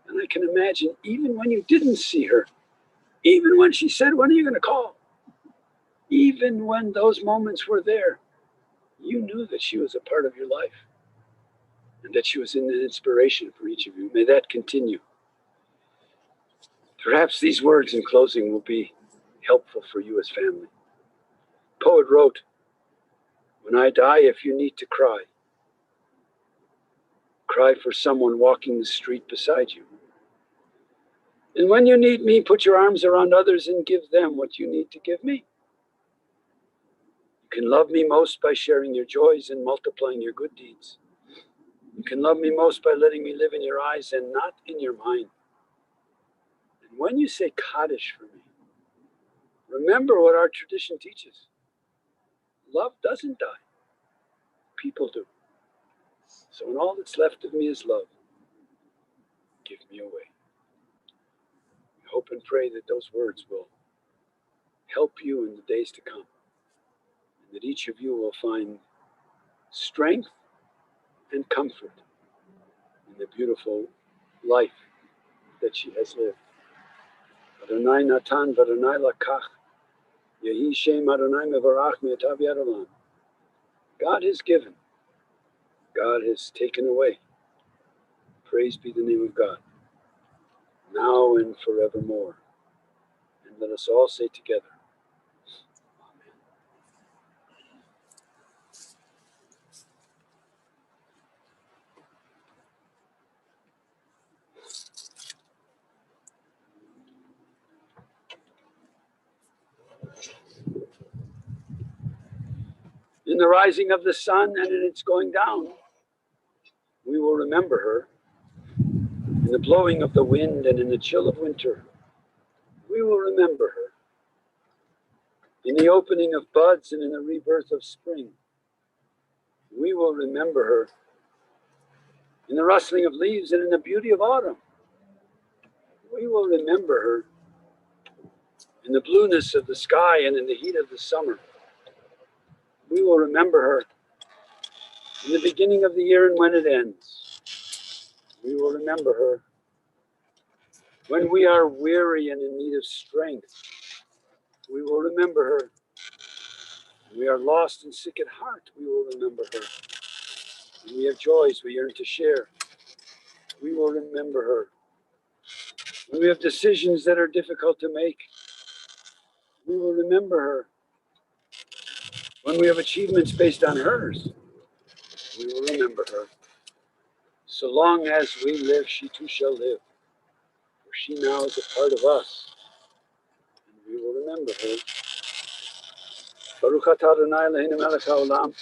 And I can imagine, even when you didn't see her, even when she said, "When are you going to call?" Even when those moments were there, you knew that she was a part of your life and that she was an inspiration for each of you. May that continue. Perhaps these words in closing will be helpful for you as family. The poet wrote, "When I die, if you need to cry, cry for someone walking the street beside you. And when you need me, put your arms around others and give them what you need to give me. You can love me most by sharing your joys and multiplying your good deeds. You can love me most by letting me live in your eyes and not in your mind. And when you say Kaddish for me, remember what our tradition teaches. Love doesn't die. People do. So when all that's left of me is love, give me away." We hope and pray that those words will help you in the days to come, and that each of you will find strength and comfort in the beautiful life that she has lived. Adonai Natan v'Adonai Lakach, Yehi Shem Adonai Mevarach Me'atav Yad Olam. God has given, God has taken away. Praise be the name of God, now and forevermore. And let us all say together, Amen. In the rising of the sun and in its going down, we will remember her. In the blowing of the wind and in the chill of winter, we will remember her. In the opening of buds and in the rebirth of spring, we will remember her. In the rustling of leaves and in the beauty of autumn, we will remember her. In the blueness of the sky and in the heat of the summer, we will remember her. In the beginning of the year and when it ends, we will remember her. When we are weary and in need of strength, we will remember her. When we are lost and sick at heart, we will remember her. When we have joys we yearn to share, we will remember her. When we have decisions that are difficult to make, we will remember her. When we have achievements based on hers, we will remember her. So long as we live, she too shall live, for she now is a part of us, and we will remember her. Baruch atah Adonai Eloheinu melech haolam,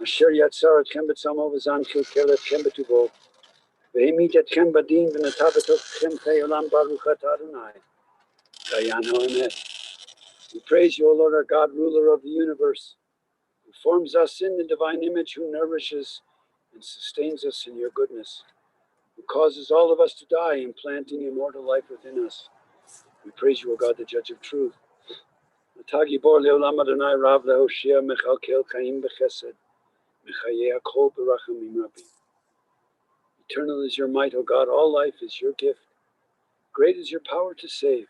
asher yatzar etchem b'tzalmo v'zan kilkel etchem b'tuvo, v'himit etchem badin v'natav betochem chei olam. Baruch atah Adonai, dayan ha'emet. We praise you, O Lord our God, ruler of the universe, who forms us in the divine image, who nourishes and sustains us in your goodness, who causes all of us to die, implanting immortal life within us. We praise you, O God, the judge of truth. Atah gibor le'olam Adonai rav lehoshia mechalkel chaim b'chesed mechayei hakol b'rachamim rabim. Eternal is your might, O God, all life is your gift. Great is your power to save.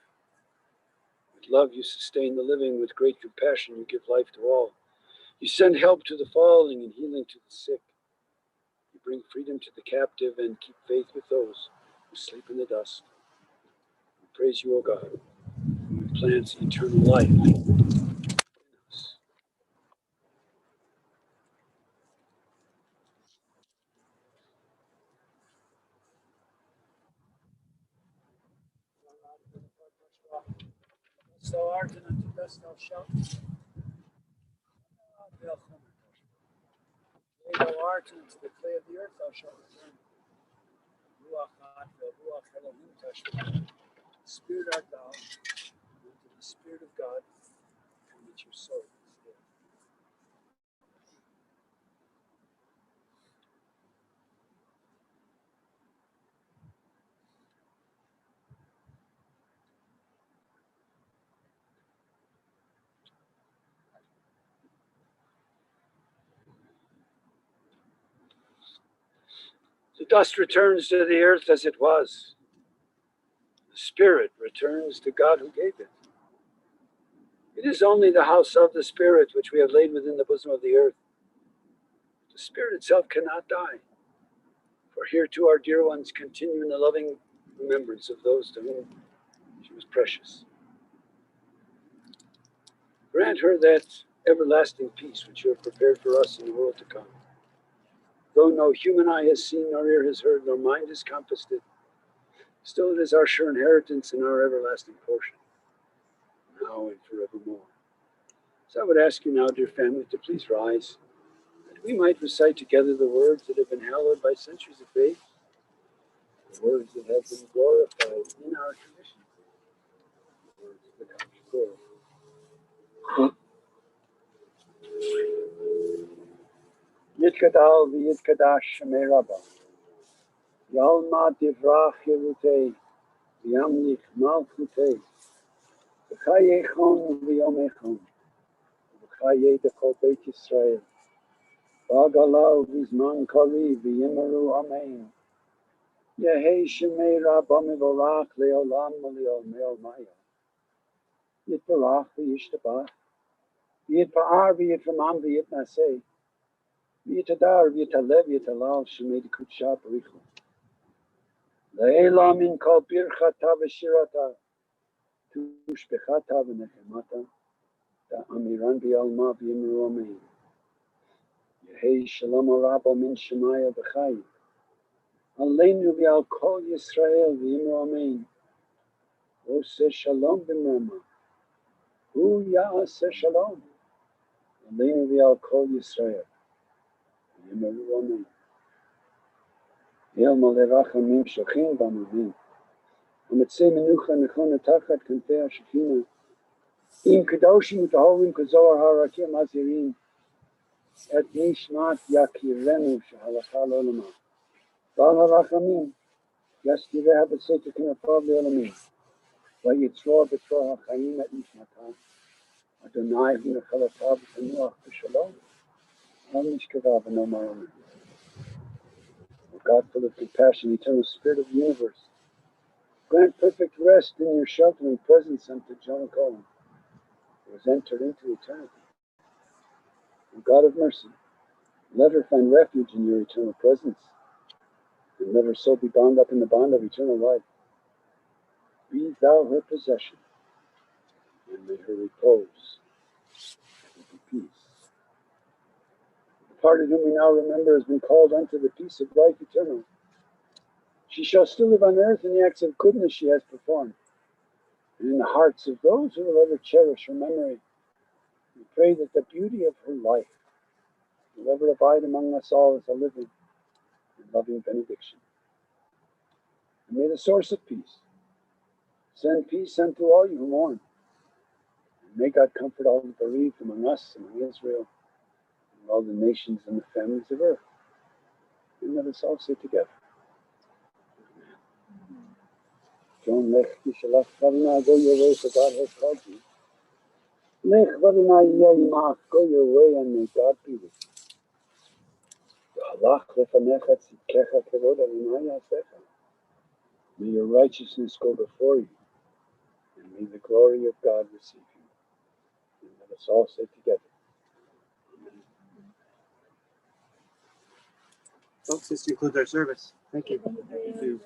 With love you sustain the living, with great compassion you give life to all. You send help to the falling and healing to the sick. You bring freedom to the captive and keep faith with those who sleep in the dust. We praise you, O God, who implants eternal life in us. Thou art, and unto dust thou shalt Thou art into the clay of the earth, thou shalt return. Spirit art thou, into the Spirit of God, and with your soul is dead. The dust returns to the earth as it was. The Spirit returns to God who gave it. It is only the house of the Spirit which we have laid within the bosom of the earth. The Spirit itself cannot die, for here too our dear ones continue in the loving remembrance of those to whom she was precious. Grant her that everlasting peace which you have prepared for us in the world to come. Though no human eye has seen, nor ear has heard, nor mind has compassed it, still it is our sure inheritance and our everlasting portion, now and forevermore. So I would ask you now, dear family, to please rise, that we might recite together the words that have been hallowed by centuries of faith, the words that have been glorified in our tradition, the words of the Kaddish Torah. Yitkadal v'yitkadash shemei Rabba, Yalma divrach yerutei, v'yamlich malchutei, v'chayechon v'yomechon, v'chayei dekol Beit Yisrael, v'agalau v'zman kari v'yimaru amen. Yehei shemei Rabba mivorach le'olam v'le'ol maya. Yitbarach v'yishtabach, v'yitpa'ar v'yitramam v'yitnaseh, v'yitadar v'yitalev v'yitalal shemei d'kutsha b'richu. Le'ela min kol birchata v'shirata, tushbechata v'nechemata, da'amiran v'yalma v'yimru amen. Yehei shalom arabo min shemaya v'chayim, aleinu v'al kol Yisrael v'yimru amen. Oseh shalom b'mrama, hu ya'aseh shalom, aleinu v'al kol Yisrael v'yimru amen. Yel malei rachamim shochin b'amavim, Ametzei menucha nechona tachat kanfei hashekhinah, im kedoshim utahorim kazohar harakim hazirim, et nishmat yakirenu shehalacha l'olamah. Bal harachamim, yaskireh b'seiter k'nafav l'olamim, vayitzror b'tzror hachayim et nishmatam, Adonai hu nechalatav v'tanuach b'shalom, al nishkava v'nomar amen. O God, full of compassion, eternal Spirit of the universe, grant perfect rest in your sheltering presence unto Joan Cohen, who has entered into eternity. O God of mercy, let her find refuge in your eternal presence, and let her soul be bound up in the bond of eternal life. Be thou her possession, and may her repose in peace. The departed whom we now remember has been called unto the peace of life eternal. She shall still live on earth in the acts of goodness she has performed, and in the hearts of those who will ever cherish her memory. We pray that the beauty of her life will ever abide among us all as a living and loving benediction. And may the source of peace send peace unto all you who mourn. And may God comfort all the bereaved among us, among Israel, and all the nations and the families of earth. And let us all say together. Joan, lech tishalach varna, go your way, for God has called you. Lech varna yemach, go your way, and may God be with you. Halach lefanecha tzidkecha kevod Adonai yasecha. May your righteousness go before you, and may the glory of God receive you. And let us all say together. Folks, this concludes our service. Thank you. Thank you.